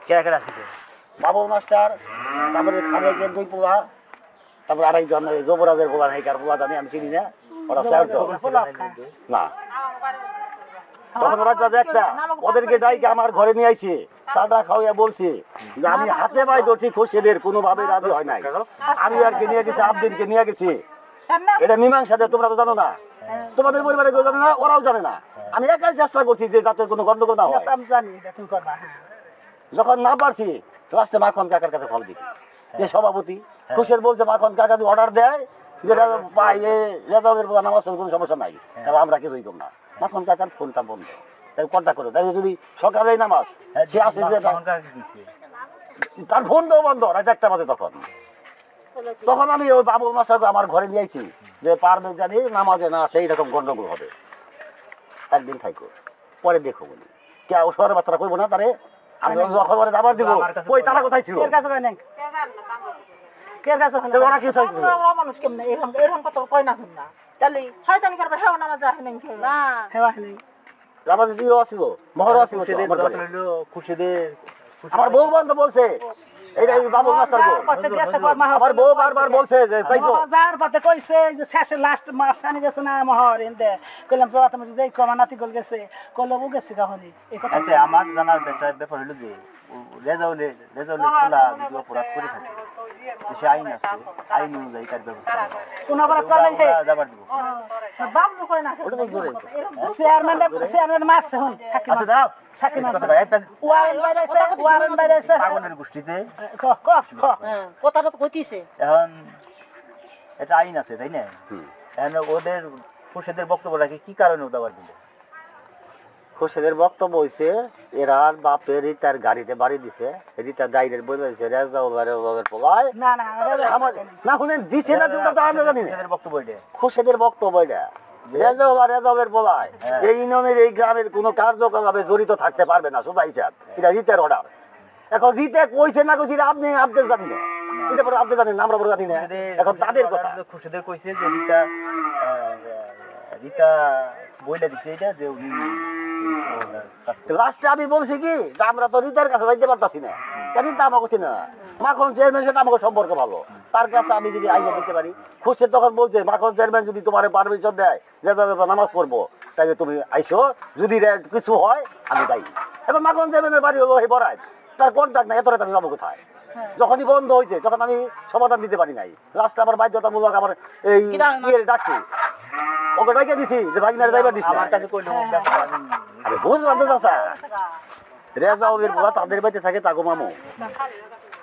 কে কে আছে বাবুল মাস্টার, তারপরে খালেকের 2 পোলা, তারপর আরেকজন যুবরাজের পোলা নাই, কার পোলা জানি আমি চিনি না, ওরা 4 জন না। তখন ওরা যা একটা ওদেরকে ডাইকে আমার ঘরে নিয়ে আইছে, চাটা খাওয়াইয়া বলছে যে আমি হাতে পাই দটি খুশিদের কোনোভাবে রাজি হয় নাই। আমি আর কে নিয়ে গেছি, আবদিনকে নিয়ে গেছি। এটা মীমাংসাতে তোমরা তো জানো না, তোমাদের পরিবারে কেউ জানে না, ওরাও জানে না। আমি একাই চেষ্টা করছি যে যাতে কোনো গন্ডগোল না হয়। যখন না পারছি লাস্টে মাখন কাকার কাছে ফল দিছি, যে সভাপতি খুশের বলছে মাখন কাকা যদি অর্ডার দেয় যেটা পাই রেজাউলের নামাজ কোনো সমস্যা নাই, তাহলে আমরা কিছুই কম না। মাখন কাকার ফোনটা বন্ধ, তাই কন্ট্যাক্ট করো। তাই যদি সকালেই নামাজ সে আসে, তার ফোনটাও বন্ধ রাত 1টা বাজে। তখন আমি ওই বাবুল মাস্টারকে আমার ঘরে নিয়ে আইছি যে পারবে জানি নামাজে না সেই রকম গন্ডগোল হবে, একদিন থাইকো পরে দেখো বলি কে ওসবের বাচ্চারা করবো না। তারে আমি খবরে আবার দিব, ওই তারা কোথায় ছিল? ওরা কি চাইছিল? মানুষ কেমন এরকম কথা কয় না শুন না, তাহলে শয়তানি করবে হেও নামাজ আসে নাই না হেওয়া হলে নামাজ দিও আসিল, মহরও আসিল। আমার বউ বান্ধব বলছে এইটা বাবুল মাস্টার গো, আমার বউ বারবার বলছে যে তাই তো যার পাতে কইছে যে শেষে লাস্ট মাস আনি গেছে না মহর এনতে কইলাম তো তুমি দেই কমানাতি গল গেছে কইলো ও গেছে কাহনি এই কথা। আচ্ছা আমার জানার ব্যাপার হলো যে রেজাউলে খোলা যদি অপরাধ করে থাকে সে আইন আছে, আইন অনুযায়ী তার ব্যবস্থা কোন আবার চলে হে যাবার দিব বাবলু কই না ওটা তো জোরে চেয়ারম্যান মারছে হন আচ্ছা দাও সাকি মারছে একটা ওয়ারেন বাইরেছে পাগলের গোষ্ঠীতে কথাটা তো কইতিছে। এখন এটা আইন আছে তাই না? এখন ওদের খুশিদের বক্তব্য রাখি কি কারণে দাবার দিল? খুশিদের বক্তব্য হয়েছে এরা বাপের রিতার গাড়িতে বাড়ি দিছে, রিতার গাড়ির বই দিছে রেজাউলের পোলায় না না না শুনেন দিছে না তোমরা তো আমরা জানি না। বক্তব্য এটা খুশিদের বক্তব্য এটা রেজাউল আর রেজাউলের পোলায় এই ইউনিয়নের এই গ্রামের কোনো কার্যকলাপে জড়িত থাকতে পারবে না, সোজা হিসাব। এটা রিতের অর্ডার। এখন রিতে কইছে না কইছে আপনি আপনি জানি না, এটা পরে আপনি জানেন আমরা পরে জানি না। এখন তাদের কথা খুশিদের কইছে যে রিতা বইলা দিছে এটা যে উনি লাস্টে আমি বলছি কি যে আমরা তো রিতার কাছে যাইতে পারতাছি না, রিতা আমাকে চিনে না। মাখন চেয়ারম্যান সাথে আমাকে সম্পর্ক ভালো, তার কাছে আমি যদি আইনে দিতে পারি। খুশি তখন বলছে মাখন চেয়ারম্যান যদি তোমার পারমিশন দেয় নামাজ পড়বো তাই তুমি আইসো, যদি কিছু হয় আমি যাই। এখন মাখন চেয়ারম্যানের বাড়ি হলো এই বড়াই, তার কন্ট্যাক্ট নাই, এত রাত আমি যাবো কোথায়? যখনই বন্ধ হয়েছে তখন আমি সমাধান দিতে পারি নাই। লাস্টে আমার বাধ্যতামূলক আমার এই ডাকছি, ওকে ডাকে দিছি যে ভাই মেরে যাইবার দিছি। আমার কাছে কইলো আরে বুঝলাম তো চাচা, রেজাউলের পোলা তাদের বাড়িতে থাকে তাগো মামু,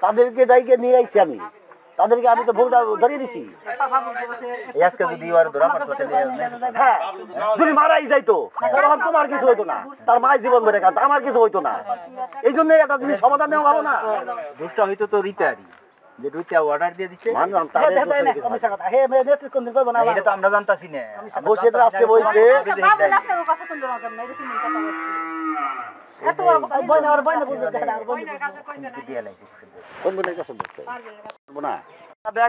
তাদেরকে ডাইকে নিয়ে আইছি আমি, তাদেরকে আমি তো ভুলটা ধরিয়ে দিছি। আজকে যদি আর ধরা পড়তো হ্যাঁ যদি মারাই যাইতো তখন তোমার কিছু হইতো না, তার মায়ের জীবন বেড়ে গেল, আমার কিছু হইতো না। এই জন্য একটা জিনিস সমাধান নেওয়া ভালো না। দুষ্টা হইতো তো রিতারি যে দুইটা অর্ডার দিয়ে দিচ্ছে, মানলাম তাদের এটা তো আমরা জানতাছি না। বসে আজকে বইছে কোন বোনের কাছে বলছে না।